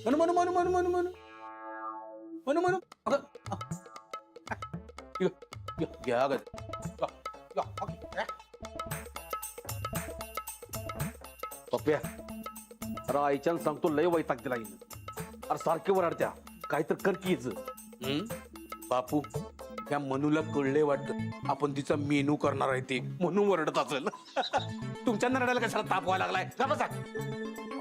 म्हणू म्हणू म्हणू म्हणू म्हणू म्हणू म्हणू म्हणू अगं घ्या ग पप्प्या अरे आईच्यानं सांगतो लय वैताग दिला हिनं. अरे सारखे वराडत्या काहीतरी कर कीच. बापू त्या मनूला कळले वाटत आपण तिचा मेनू करणार आहे ते म्हणून वरडत असेल. तुमच्या नरड्याला कशाला ताप व्हायला लागलाय जा बसा.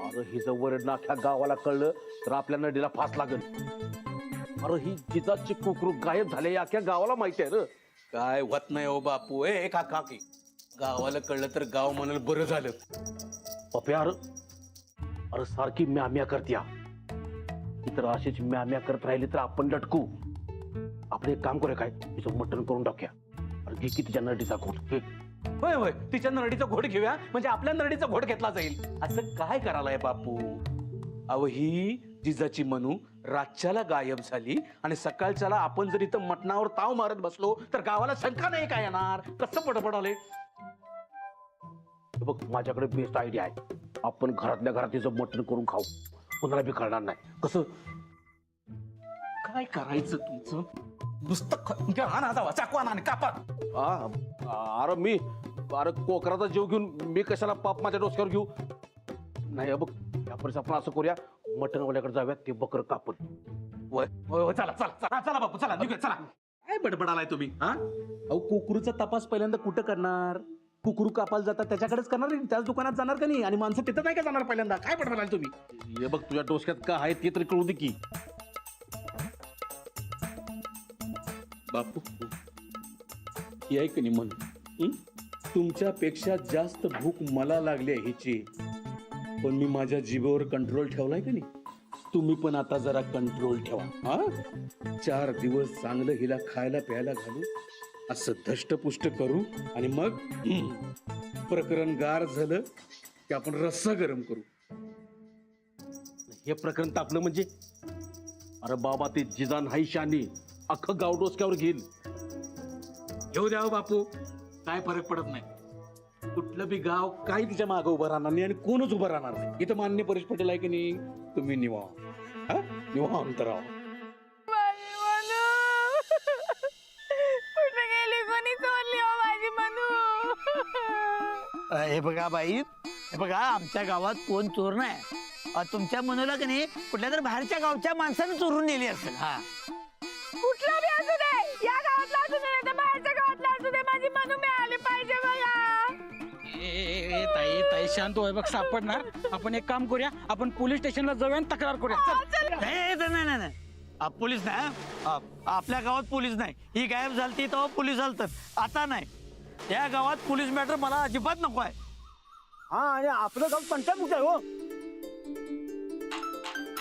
अरे हिचं वरडणं अख्ख्या गावाला कळलं तर आपल्या नडीला फास लागल. अरे ही जिजाची कुकरू गायब झाले अख्ख्या गावाला माहिती आहे रे. काय होत नाही हो बापू ए काका की गावाला कळलं तर गाव म्हणाल बरं झालं. पप्प्या अरे सारखी म्याम्या करत्या तर अशीच म्याम्या करत राहिली तर आपण लटकू. आपण एक काम करूया काय तिचं मटण करून टाकूया. अरे घे की तिच्या नडीचा घोट घे. होय होय तिच्या नरडीचा घोट घेऊया म्हणजे आपल्या नरडीचा घोट घेतला जाईल. असं काय करायलाय बापू. अहो ही जिजाची मनू रातच्याला गायब झाली आणि सकाळच्याला आपण जर इथं मटणावर ताव मारत बसलो तर गावाला शंका नाही काय येणार. कसं पडपडाले. बघ माझ्याकडे बेस्ट आयडिया आहे. आपण घरातल्या घरात तिचं मटण करून खाऊ कोणाला बी कळणार नाही. कसं काय करायचं तुमचं नुसतं आणा जावा चाकू आणा आणि कापा. अरे मी अरे कोकराचा जीव घेऊन मी कशाला पाप माझ्या डोसक्यावर घेऊ. नाही बघ यापर्यंत आपण असं करूया मटणवाल्याकडे जाऊया ते बकर कापून. वय चला चला चला चला बापू चला निघूया चला. काय बडबडालाय तुम्ही हा. अहो कुकरूचा तपास पहिल्यांदा कुठं करणार. कुकरू कापायला जातात त्याच्याकडेच करणार त्याच दुकानात जाणार का नाही आणि माणसं तिथं नाही का जाणार पहिल्यांदा. काय बडबडाल तुम्ही. हे बघ तुझ्या डोसक्यात काय आहे ते तरी कळू दे की. बापू ही आहे की नाही म्हणून तुमच्यापेक्षा जास्त भूक मला लागली आहे हिची पण मी माझ्या जिभेवर कंट्रोल ठेवलाय का नाही. तुम्ही पण आता जरा कंट्रोल ठेवा हा. 4 दिवस चांगलं हिला खायला प्यायला घालू असं धष्टपुष्ट करू आणि मग प्रकरण गार झालं की आपण रस्सा गरम करू. हे प्रकरण तापलं म्हणजे अरे बाबा ते जिजा नाही शानी अख्खं गाव डोसक्यावर घेईल. घेऊ द्यावं बापू काय फरक पडत नाही. कुठलं बी गाव काही तिच्या मागं उभं राहणार नाही आणि कोणच उभं राहणार नाही. इथं मान्य परेश पटेल आहे की नाही. तुम्ही निवांत निवांत राहा. कुठे गेली कोणी चोरली हो माझी मनू. हे बघा बाई हे बघा आमच्या गावात कोण चोर नाही. तुमच्या मनूला की नाही कुठल्या तरी बाहेरच्या गावच्या माणसाने चोरून नेली असेल. हा कुठला बी असू दे या गावातला असू दे नाही तर बाहेरच्या गावातला असू दे माझी मनू मिळाली पाहिजे मला. ताई शांत होय बघ सापडणार. आपण एक काम करूया आपण पोलीस स्टेशनला जाऊया आणि तक्रार करूया. नाही नाही पोलीस नाही. आपल्या गावात पोलीस नाही. ही गायब झालती तेव्हा पोलीस आलत आता नाही. या गावात पोलीस मॅटर मला अजिबात नको आहे. हा आणि आपलं गाव पंचायत आहे हो.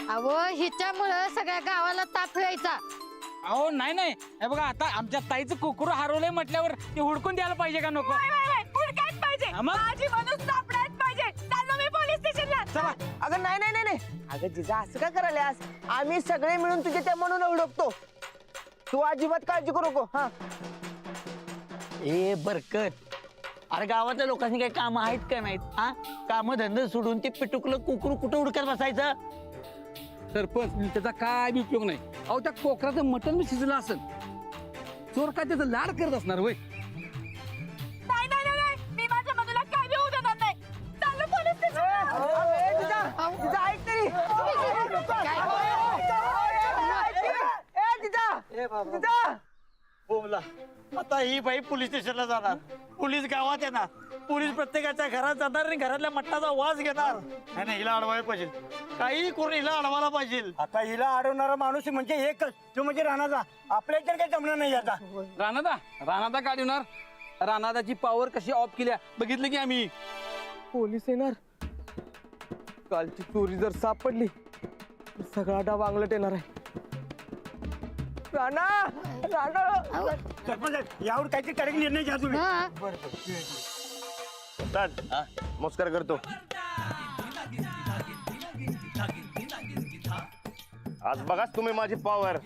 अहो हिच्यामुळं सगळ्या गावाला ताप व्हायचा. अहो नाही हे बघा आता आमच्या ताईचं कुकुरू हरवलंय म्हटल्यावर ते हुडकून द्यायला पाहिजे का नको. हुडकायच पाहिजे माझी मनू सापडायच पाहिजे. चाललो मी पोलीस स्टेशनला. चला. अगं नाही अगं जिजा असं का करायलास. आम्ही सगळे मिळून तुझे त्या म्हणून ओळखतो. तू अजिबात काळजी करू नको. हा ए बरकत अरे गावातल्या लोकांनी काही काम आहेत का नाहीत. हा काम धंदे सोडून ते पिटुकलं कुकरू कुठं हुडकत बसायचं. सरपंच त्याचा काय बी उपयोग नाही. अहो त्या कोकराचं मटण बी शिजलं असेल. चोर काय त्याचं लाड करत असणार होय. नाही मी माझ्या मनूला काय बी होऊ देणार नाही. चाललो पोलीस स्टेशनला. जिजा ऐक तरी. जिजा बोला आता ही बाई पोलीस स्टेशनला जाणार. पोलीस गावात येणार. पोलीस प्रत्येकाच्या घरात जाणार आणि घरातल्या मटणाचा वास घेणार. नाही हिला अडवायला पाहिजे. काही करून हिला अडवायला पाहिजे. आता हिला अडवणारा माणूस म्हणजे एकच तो म्हणजे राणाचा. आपल्या तर काही जमणार नाही आता. राणादा काढणार. राणादाची पॉवर कशी ऑफ केल्या बघितलं की आम्ही. पोलीस येणार. कालची चोरी जर सापडली तर सगळा डाव अंगलट येणार आहे. राणा सरपंच यावर काहीतरी कडक निर्णय घ्या तुम्ही. नमस्कार करतो. आज बघाच तुम्ही माझी पॉवर.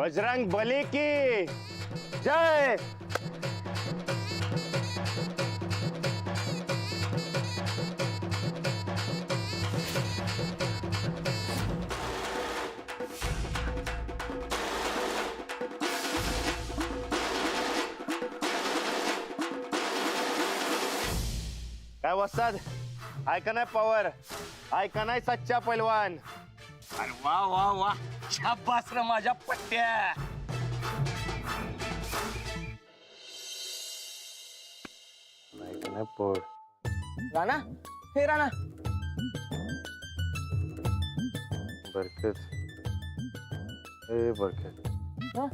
बजरंग बली की जय. काय वस्ताद, ऐका नाही पॉवर, ऐका नाही सच्चा पैलवान. अरे वा वा वा, शाबास रे माझ्या पट्ट्या. ऐका नाही पॉवर. राणा, हे राणा, बरकत, ए बरकत. हा?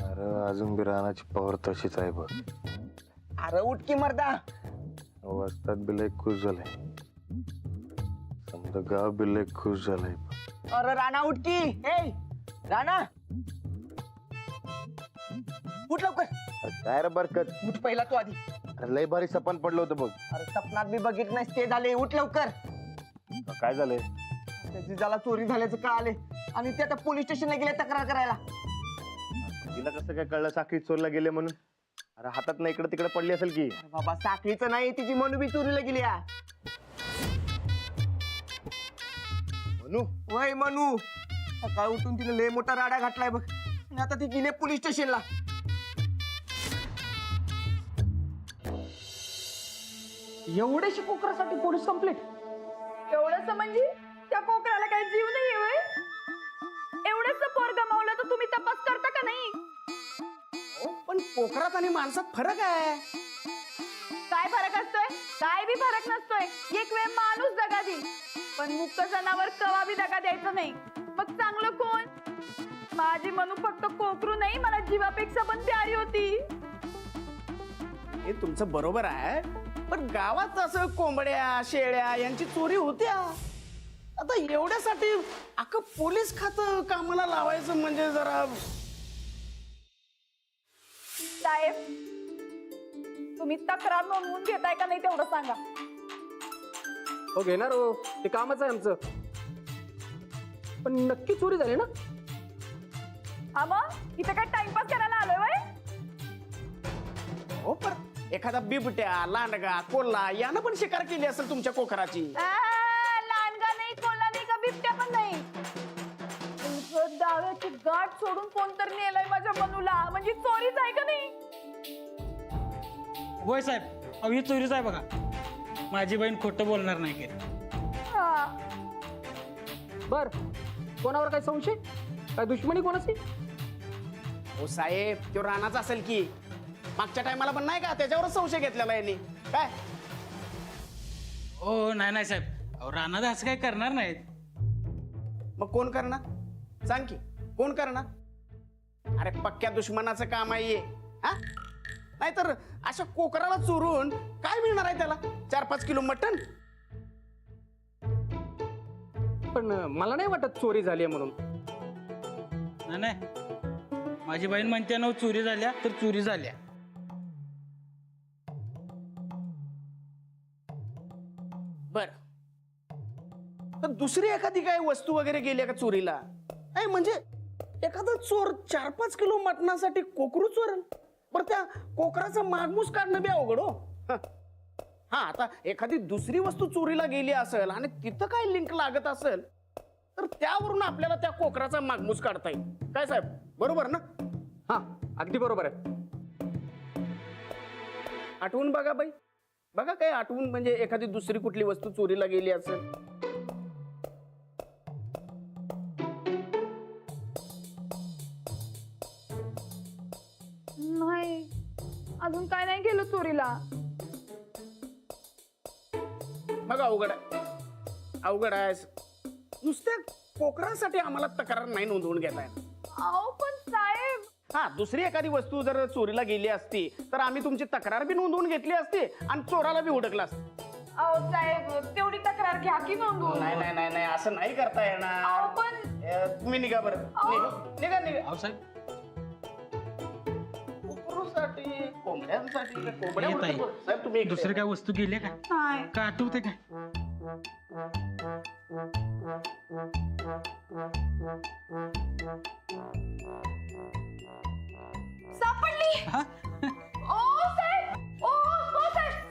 अरे अजून बी रानाची पॉवर तशीच आहे बघ. अरे उठ की मर्दा. वस्ताद बी लय खुश झालाय, समजा गाव बी लय खुश झालंय. अरे राणा उठ की. हे राणा, उठ लवकर. काय रे बरकत, उठ पहिला तू आधी. अरे लय भारी सपन पडलं होतं बघ. अरे सपनात बी बघितलं नाहीस ते झाले. उठ लवकर. काय झालंय? त्या जिजाला चोरी झाल्याचं कळाले आणि ते आता पोलीस स्टेशनला गेले तक्रार करायला. तिला कसं काय कळलं साखळी चोरला गेले म्हणून? अरे हातात ना इकडे तिकडे पडली असेल की. अरे बाबा साखळीचं नाही, तिची मनू बी चोरीला गेली. म्हणू वय मनू, सकाळ उठून तिने लय मोठा राडा घातलाय बघ आणि आता ती गेले पोलीस स्टेशनला. एवढ्याशी कोकरासाठी पोलीस कंप्लेंट? एवढंच म्हणजे त्या कोकराला काही जीव नाही होय? एवढंच पोर गमावलं तर तुम्ही तपास करता का नाही? पण कोकरात आणि माणसात फरक आहे. काय फरक असतोय? काय बी फरक नसतोय. एक वेळ माणूस दगा देईल, पण मुक्त जनावर कवा बी दगा द्यायचा नाही. मग चांगलं कोण? माझी मनू फक्त कोकरू नाही, मला जीवापेक्षा पण प्यारी होती. हे तुमचं बरोबर आहे, पण गावात असं कोंबड्या शेळ्या यांची चोरी होत्या. आता एवढ्यासाठी अख्खं पोलीस खातं कामाला लावायचं म्हणजे जरा. साहेब, तुम्ही तक्रार नोंदवून घेताय का नाही तेवढं सांगा. हो घेणार हो, ते कामच आहे आमचं. पण नक्की चोरी झाली ना? हा मग इथे काय टाइमपास करायला आलोय वय? हो, पण एखादा बिबट्या लांडगा कोल्हा यानं पण शिकार केली असेल तुमच्या कोकराची. लांडगा नाही, कोल्हा नाही, का बिबट्या पण नाही. तुमचं दाव्याची गाठ सोडून कोणतरी नेलंय माझ्या मनूला, म्हणजे चोरीच आहे का नाही? होय साहेब, अहो ही चोरीच आहे बघा. माझी बहीण खोटं बोलणार नाही की. हा. बर, कोणावर काय संशय? काय दुश्मनी कोणाची? हो साहेब, तो रानाचा असेल की. मागच्या टायमाला पण नाही का त्याच्यावरच संशय घेतलेला यांनी काय? हो नाही नाही साहेब, अहो राणा असं काय करणार नाहीत. मग कोण करणार? सांग की कोण करणार? अरे पक्क्या दुश्मनाचं काम आहे हे. हा, नाहीतर अशा कोकराला चोरून काय मिळणार आहे त्याला? 4-5 किलो मटण. पण मला नाही वाटत चोरी झाली आहे म्हणून. नाही नाही, माझी बहीण म्हणते ना चोरी झाल्या तर चोरी झाल्या. बर, तर दुसरी एखादी काय वस्तू वगैरे गेली का चोरीला? नाही म्हणजे एखादा चोर 4-5 किलो मटणासाठी कोकरू चोरल, बरं त्या कोकराचा मागमूस काढणं बी अवघड हो. हा, आता एखादी दुसरी वस्तू चोरीला गेली असेल आणि तिथं काय लिंक लागत असेल तर त्यावरून आपल्याला त्या कोकराचा मागमूस काढता येईल. काय साहेब, बरोबर ना? हा, अगदी बरोबर आहे. आठवून बघा बाई, बघा काय आठवून, म्हणजे एखादी दुसरी कुठली वस्तू चोरीला गेली असेल. नाही, अजून काय नाही केलं चोरीला. मग अवघड आहे, अवघड आहे. नुसत्या कोकरासाठी आम्हाला तक्रार नाही नोंदवून घेता येणार. अहो पण साहेब, हा, दुसरी एखादी वस्तू जर चोरीला गेली असती तर आम्ही तुमची तक्रार बी नोंदवून घेतली असती आणि चोराला बी हुडकला असतं. अहो साहेब, तेवढी तक्रार घ्या की नोंदवून. नाही नाही नाही नाही, असं नाही करता येणार. अहो पण तुम्ही निघा बरं, निघा निघा. अहो साहेब, कोकरूसाठी, कोंबड्यांसाठी कोंबड्या येत आहे. म्हणतो. साहेब तुम्ही इकडे दुसऱ्या काय वस्तू गेल्या का? नाही. का आठवते काय? हा?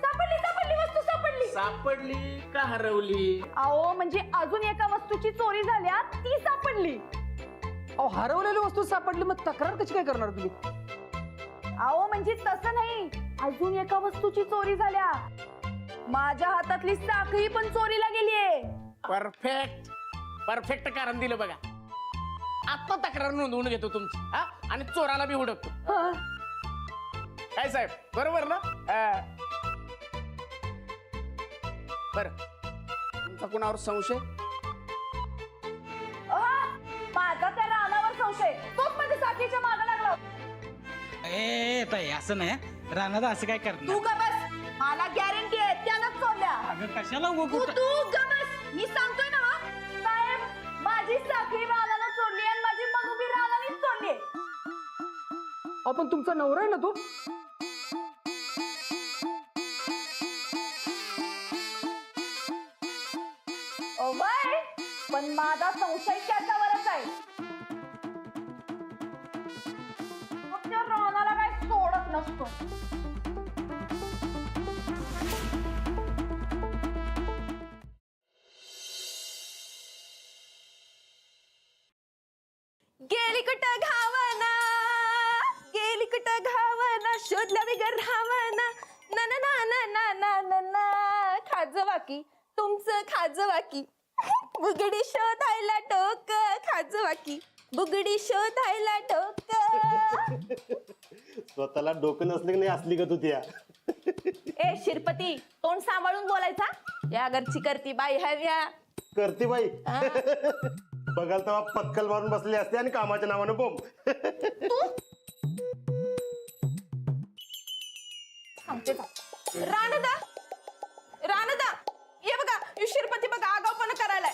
सापडली वस्तू सापडली. सापडली का हरवली? अहो म्हणजे अजून एका वस्तूची चोरी झाल्या ती सापडली. अहो हरवलेली वस्तू सापडली मग तक्रार कशी काय करणार तुम्ही? अहो म्हणजे तसं नाही, अजून एका वस्तूची चोरी झाल्या. माझ्या हातातली साखळी पण चोरीला गेलीये. परफेक्ट परफेक्ट कारण दिलं बघा. आता तक्रार नोंदवून घेतो तुमची हा आणि चोराला बी उडवतो. काय साहेब बरोबर ना? बर तुमचा कुणावर संशय? माझा त्या रानावर संशय. तोच माझ्या साखळीच्या मागे लागला. ए ताई असं नाही हं. रानात असं काय करणार? तू का बस, मला गॅरंटी आहे त्यानंच चोरल्या. अगं कशाला उगं तू कुठं तू ग बस, मी सांगतोय ना साहेब, माझी साखळी रानाला चोरली आणि माझी मनू बी रानानेच चोरली. आपण तुमचा नवरा आहे ना तो? ओ बाय, पण माझा संशय त्याच्यावरच आहे. मग त्या रानाला काय सोडत नसतो. गेली कुठं घावना, गेली कुठं घावना, शोधल्या बिगर रावना. ना ना ना ना ना ना ना ना, खाजवाकी तुमचं खाजवाकी. बुगडी शोधायला टोक, खाजवाकी बुगडी शोधायला टोक. स्वतःला डोकं नसलं की नाही असली का तू त्या? ए शिरपती, तोंड सांभाळून बोलायचा. या घरची करती बाई हव्या. करते बाई. बघाल तेव्हा पक्कल मारून बसले असते आणि कामाच्या नावानं बोंब. रानदा रानदा, ये बघा शिरपती बघा आगाऊपणा करायलाय.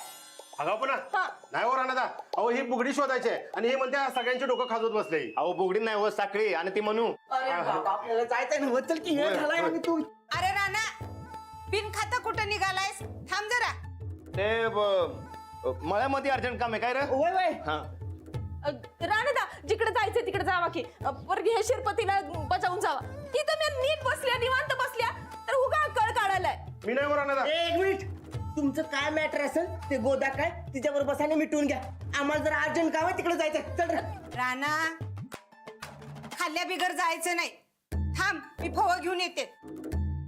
अगाव पण हा. नाही हो राणादा. अहो ही बुगडी शोधायची आहे आणि हे म्हणते सगळ्यांचे डोकं खाजवत बसले. अहो बुगडी नाही हो, साखळी आणि ती म्हणू. आपल्याला जायचंय ना, चल की वेळ झालाय आणि तू अरे राणा, बिन खाता कुठं निघालायस? थांब जरा. ते मळ्यामध्ये अर्जंट काम आहे काय रे? वय वय. हा राणदा, जिकडे जायचंय तिकडे जावा की. वर्गी हे शिरपतीला बचावून जावा. तिथं मी नीट बसल्या, निवांत बसल्या, तर उगा कळ काढायलाय. मी नाही हो राणादा. एक मिनिट, तुमचं काय मॅटर असेल ते गोदा काय तिच्यावर बसाने मिटवून घ्या. आम्हाला जर अर्जंट काम आहे तिकडे जायचं. चल रे. राणा, खाल्ल्या बिगर जायचं नाही. थांब, मी फवं घेऊन येते.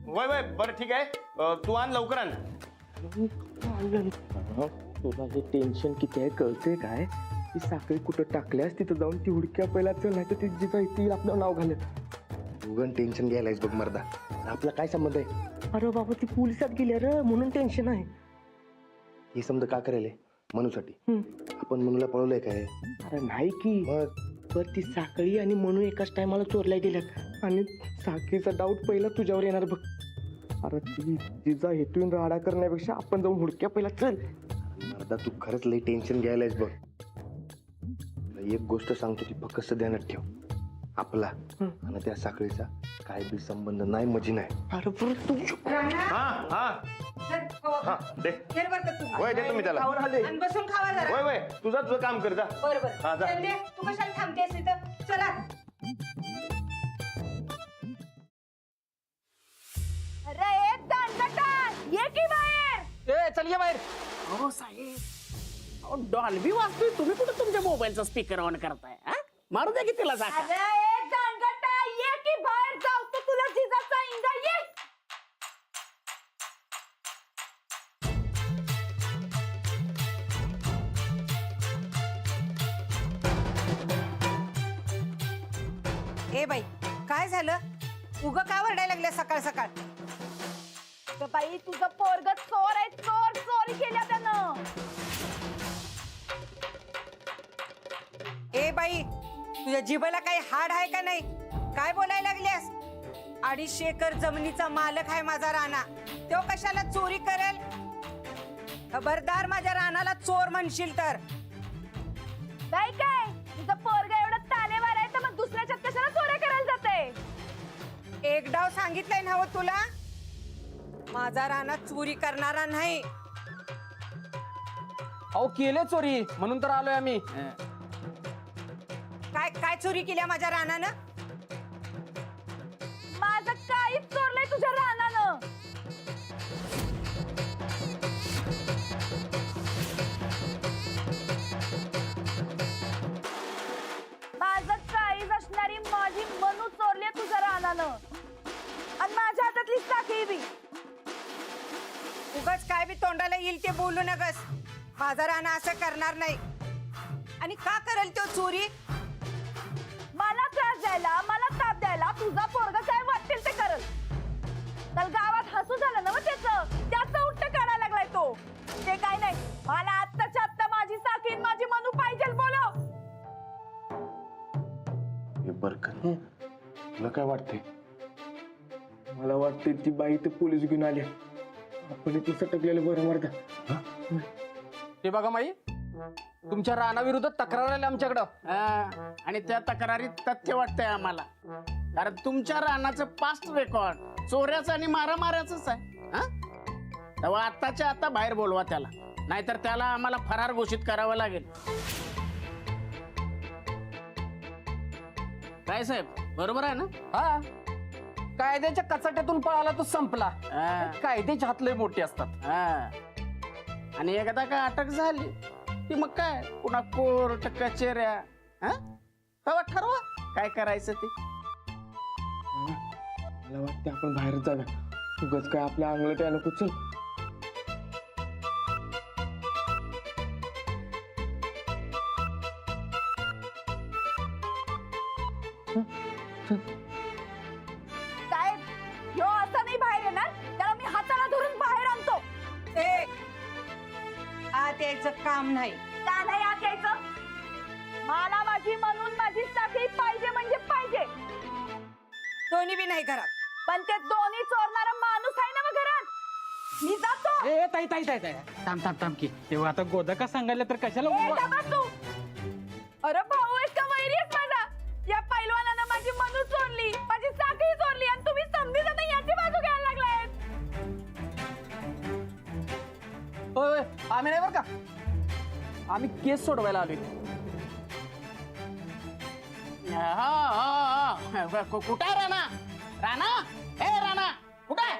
वय वय बरं ठीक आहे. तू आण लवकर आण. तुला हे टेन्शन किती आहे कळतंय काय? ती साखळी कुठं टाकल्यास तिथं जाऊन ती हुडक्या पहिला चल, नाही तर ती जिजा ती आपलं नाव घालत. उगण टेन्शन घ्यायलायस बघ मर्दा. आपला काय संबंध आहे? अरे बाबा ती पोलिसात गेली रे, म्हणून टेन्शन आहे. हे समजा का करायला मनूसाठी? आपण मनूला पळवलंय काय? अरे नाही की मग पण ती साखळी आणि म्हणून एकाच टायमाला चोरल्या गेल्यात आणि साखळीचा डाऊट पहिला तुझ्यावर येणार बघ. अरे ती तिचा हेतून राडा करण्यापेक्षा आपण जाऊन हुडक्या पहिला चल. मर्दा तू खरंच लई टेन्शन घ्यायलायस बघ. एक गोष्ट सांगतो ती फक्त ध्यानात ठेव. आपला आणि त्या साखळीचा काय बी संबंध नाही म्हणजे नाही. अरे बरं तू हा हा हा दे. वय दे तुम्ही त्याला. बसून खावा जरा. वय वय तुझं काम कर जा. बरोबर. हा जा. तू कशाला थांबतेस इथं? चला. अरे दांडगटा, ये की बाहेर. ए चल ये बाहेर. हो साहेब, डॉल्बी वाजतोय, तुम्ही कुठं तुमच्या मोबाईलचा स्पीकर ऑन करताय? हा? मारू द्या की तिला जागा. अरे दांडगटा, ये की बाहेर. जाऊ तर तुला जिजाचा इंगा. ये. ए बाई, काय झालं? उगं का वरडायला लागल्या सकाळ सकाळ? ग बाई, तुझं पोरग चोर आहे. चोर चोरी केल्या त्यानं. ए बाई, तुझ्या जिभेला काही हाड आहे का नाही? काय बोलायला लागल्यास? 250 एकर जमिनीचा मालक आहे माझा राणा. तो कशाला चोरी करेल? खबरदार माझ्या रानाला चोर म्हणशील तर. बाई काय, तुझं पोरग एवढं तानेवार आहे तर मग दुसऱ्याच्यात कशाला चोऱ्या करायला जाते? एक डाव सांगितलंय ना हो तुला, माझा राणा चोरी करणारा नाही. अहो केले चोरी म्हणून तर आलोय आम्ही. काय काय चोरी केल्या माझ्या रानानं? उगाच काय बी तोंडाला येईल ते बोलू नगस. माझा राणा असं करणार नाही. आणि का करेल तो चोरी? मला त्रास द्यायला, मला ताप द्यायला तुझा पोरगा काय वाटेल ते करल. काल गावात हसू झालं ना त्याचं उट्ट काढायला लागलाय तो. ते काय नाही, मला आत्ताच्या आत्ता माझी साकीन माझी मनू पाहिजे. बोलो हे बरकत तुला काय वाटतंय? मला वाटते ती बाई तर पोलीस घेऊन आली. आपण इथे सटकलेलं बरं मरता. ते बघा माई, तुमच्या राणाविरुद्ध तक्रार आली आमच्याकडं. आणि त्या तक्रारीत तथ्य वाटतंय आम्हाला. कारण तुमच्या रानाचं पास्ट रेकॉर्ड चोऱ्याचं आणि मारामाऱ्याच आहे. तेव्हा आत्ताच्या आता बाहेर बोलवा त्याला, नाहीतर त्याला आम्हाला फरार घोषित करावं लागेल. काय साहेब, बरोबर आहे ना? हा, कायद्याच्या कचाट्यातून पळाला तो संपला. हा. कायद्याचे हात लय मोठे असतात. हा. आणि एकदा का अटक झाली की मग काय पुन्हा कोर्ट कचेऱ्या. तेव्हा ठरवा काय करायचं ते. मला वाटते आपण बाहेरच जाऊया. उगाच काय आपल्या अंगलट यानं कुचल. साहेब, ह्यो असं नाही बाहेर येणार. त्याला मी हाताला धरून बाहेर आणतो. ए, आत यायचं काम नाही. का नाही आत यायचं? मला माझी म्हणून माझी साखळी पाहिजे म्हणजे पाहिजे. दोन्ही बी नाही घरात. पण ते दोन्ही चोरणारा माणूस आहे ना मग घरात. मी जातो. ए ताई ताई ताई ताई थांब थांब थांब की तेव्हा आता गोदा का सांगायला तर कशाला ए, उभा- जा बस तू. अरे भाऊ आहेस का वैरी आहेस माझा? या पैलवानानं माझी मनू चोरली, माझी साखळी चोरली आणि तुम्ही समधी जाता याची बाजू घ्यायला लागलाय. होय, आम्ही नाही बरं का, आम्ही केस सोडवायला आलोय. कुठे आहे राणा? राणा, ए राणा, कुठे आहे?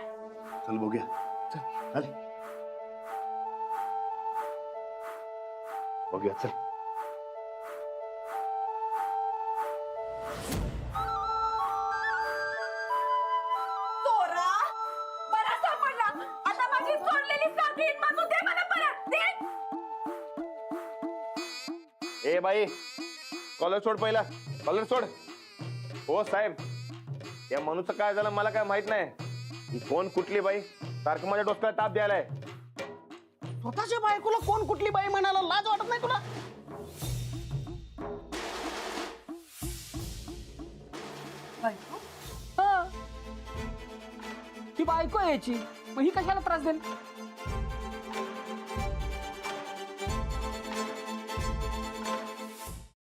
चल बघूया. चल चल बघूया. चल चोरा बरा सापडला. आता माझी चोरलेली साखळी मनू दे मला परत. दे. ए बाई, कॉलर सोड पहिला. कॉलर सोड. हो साहेब, या मनूचं काय झालं मला काय माहित नाही. ही कोण कुठली बाई सारखं माझ्या डोक्याला ताप द्यायलाय. स्वतःच्या बायकोला कोण कुठली बाई म्हणाला? लाज वाटत नाही तुला? हा, ही बायको आहे याची, मग ही कशाला त्रास देईल?